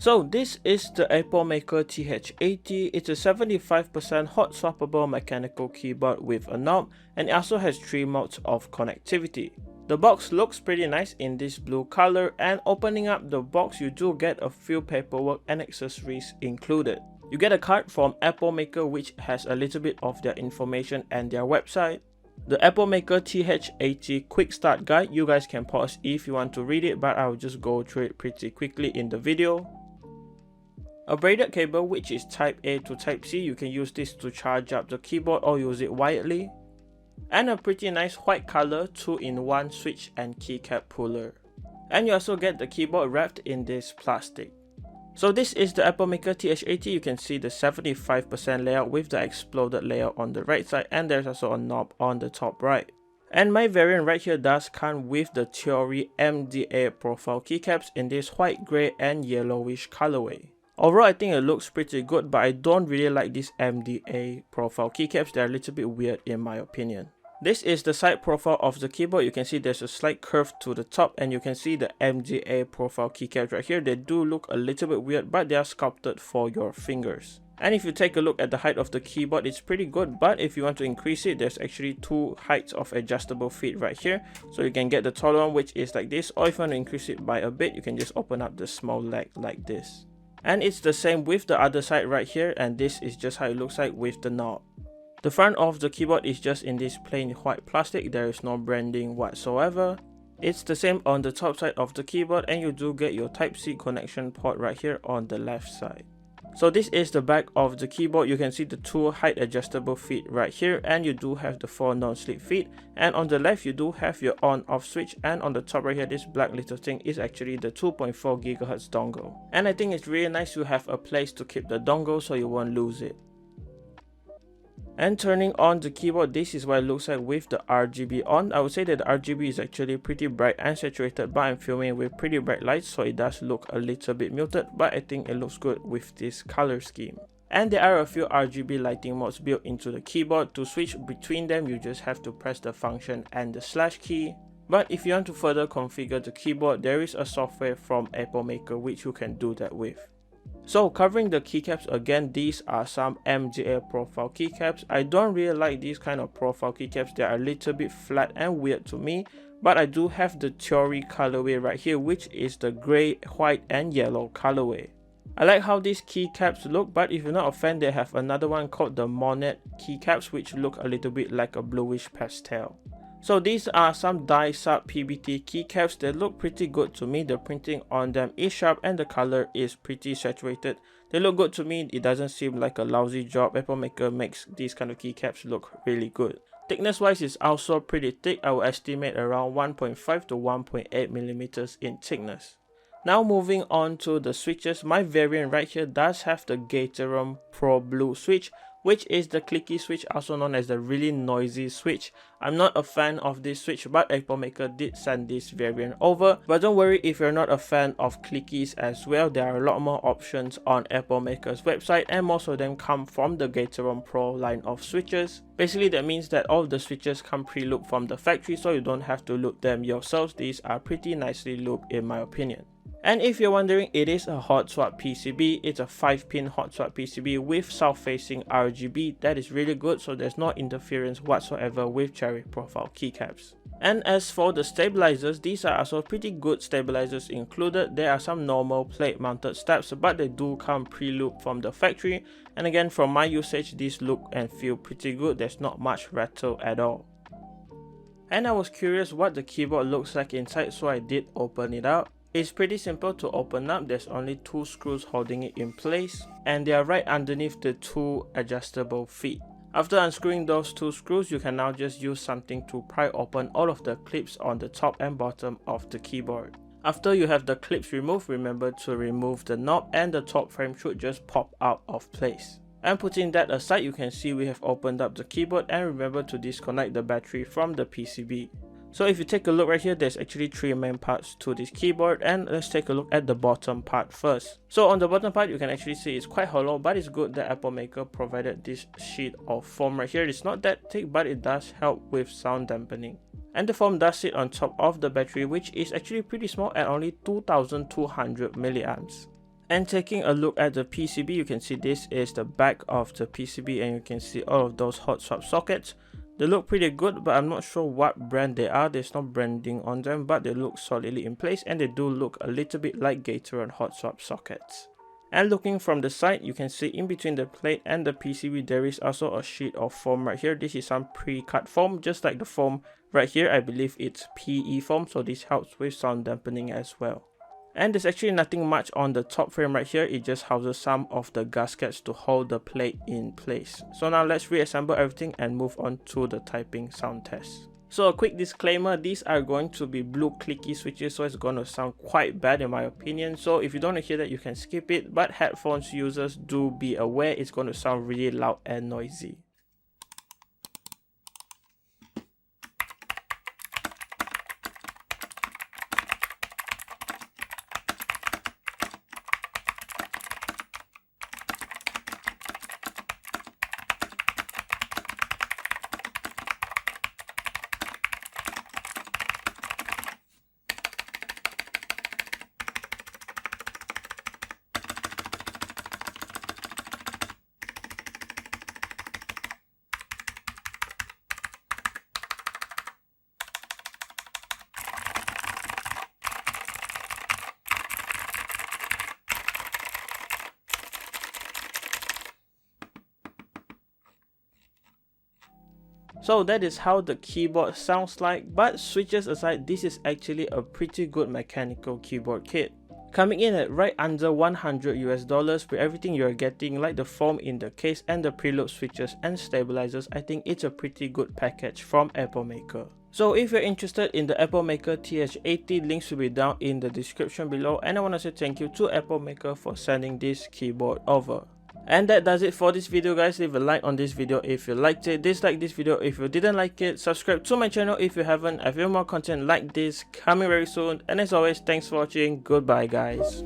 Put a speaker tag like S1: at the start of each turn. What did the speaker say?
S1: So this is the Epomaker TH80. It's a 75% hot swappable mechanical keyboard with a knob, and it also has 3 modes of connectivity. The box looks pretty nice in this blue color, and opening up the box you do get a few paperwork and accessories included. You get a card from Epomaker which has a little bit of their information and their website. The Epomaker TH80 quick start guide, you guys can pause if you want to read it, but I'll just go through it pretty quickly in the video. A braided cable which is type A to type C, you can use this to charge up the keyboard or use it wiredly. And a pretty nice white color 2-in-1 switch and keycap puller. And you also get the keyboard wrapped in this plastic. So this is the Epomaker TH80. You can see the 75% layout with the exploded layout on the right side, and there's also a knob on the top right. And my variant right here does come with the Theory MDA profile keycaps in this white, grey and yellowish colorway. Overall, I think it looks pretty good, but I don't really like these MDA profile keycaps. They're a little bit weird in my opinion. This is the side profile of the keyboard. You can see there's a slight curve to the top, and you can see the MDA profile keycaps right here. They do look a little bit weird, but they are sculpted for your fingers. And if you take a look at the height of the keyboard, it's pretty good, but if you want to increase it, there's actually 2 heights of adjustable feet right here. So you can get the taller one, which is like this, or if you want to increase it by a bit, you can just open up the small leg like this. And it's the same with the other side right here, and this is just how it looks like with the knob. The front of the keyboard is just in this plain white plastic. There is no branding whatsoever. It's the same on the top side of the keyboard, and you do get your Type-C connection port right here on the left side. So this is the back of the keyboard. You can see the 2 height adjustable feet right here, and you do have the 4 non-slip feet. And on the left you do have your on-off switch, and on the top right here, this black little thing is actually the 2.4 GHz dongle. And I think it's really nice to have a place to keep the dongle so you won't lose it. And turning on the keyboard, this is what it looks like with the RGB on. I would say that the RGB is actually pretty bright and saturated, but I'm filming with pretty bright lights, so it does look a little bit muted, but I think it looks good with this color scheme. And there are a few RGB lighting modes built into the keyboard. To switch between them, you just have to press the function and the slash key. But if you want to further configure the keyboard, there is a software from Epomaker which you can do that with. So covering the keycaps again, these are some MGA profile keycaps. I don't really like these kind of profile keycaps. They are a little bit flat and weird to me, but I do have the Theory colorway right here, which is the grey, white and yellow colorway. I like how these keycaps look, but if you're not a fan, they have another one called the Monet keycaps, which look a little bit like a bluish pastel. So these are some die-sub PBT keycaps. They look pretty good to me. The printing on them is sharp and the color is pretty saturated. They look good to me. It doesn't seem like a lousy job. Epomaker makes these kind of keycaps look really good. Thickness wise is also pretty thick. I would estimate around 1.5 to 1.8 millimeters in thickness. Now moving on to the switches. My variant right here does have the Gateron Pro Blue switch, which is the clicky switch, also known as the really noisy switch. I'm not a fan of this switch, but Epomaker did send this variant over. But don't worry if you're not a fan of clickies as well. There are a lot more options on Epomaker's website, and most of them come from the Gateron Pro line of switches. Basically that means that all the switches come pre-looped from the factory, so you don't have to loop them yourselves. These are pretty nicely looped in my opinion. And if you're wondering, it is a hot swap PCB. It's a 5-pin hot swap PCB with south-facing RGB. That is really good, so there's no interference whatsoever with cherry profile keycaps. And as for the stabilizers, these are also pretty good stabilizers included. There are some normal plate mounted steps, but they do come pre-looped from the factory. And again, from my usage, these look and feel pretty good. There's not much rattle at all. And I was curious what the keyboard looks like inside, so I did open it out. It's pretty simple to open up. There's only 2 screws holding it in place, and they are right underneath the 2 adjustable feet. After unscrewing those 2 screws, you can now just use something to pry open all of the clips on the top and bottom of the keyboard. After you have the clips removed, remember to remove the knob, and the top frame should just pop out of place. And putting that aside, you can see we have opened up the keyboard, and remember to disconnect the battery from the PCB. So if you take a look right here, there's actually 3 main parts to this keyboard, and let's take a look at the bottom part first. So on the bottom part, you can actually see it's quite hollow, but it's good that Epomaker provided this sheet of foam right here. It's not that thick, but it does help with sound dampening. And the foam does sit on top of the battery, which is actually pretty small at only 2200 milliamps. And taking a look at the PCB, you can see this is the back of the PCB, and you can see all of those hot swap sockets. They look pretty good, but I'm not sure what brand they are. There's no branding on them, but they look solidly in place, and they do look a little bit like Gateron hot swap sockets. And looking from the side, you can see in between the plate and the PCB there is also a sheet of foam right here. This is some pre-cut foam, just like the foam right here. I believe it's PE foam, so this helps with sound dampening as well. And there's actually nothing much on the top frame right here. It just houses some of the gaskets to hold the plate in place. So now let's reassemble everything and move on to the typing sound test. So a quick disclaimer, these are going to be blue clicky switches, so it's going to sound quite bad in my opinion. So if you don't want to hear that, you can skip it, but headphones users, do be aware it's going to sound really loud and noisy. So that is how the keyboard sounds like, but switches aside, this is actually a pretty good mechanical keyboard kit. Coming in at right under $100 with everything you're getting, like the foam in the case and the preload switches and stabilizers, I think it's a pretty good package from Epomaker. So if you're interested in the Epomaker TH80, links will be down in the description below, and I want to say thank you to Epomaker for sending this keyboard over. And that does it for this video, guys. Leave a like on this video if you liked it, dislike this video if you didn't like it, subscribe to my channel if you haven't. I have more content like this coming very soon, and as always, thanks for watching. Goodbye, guys.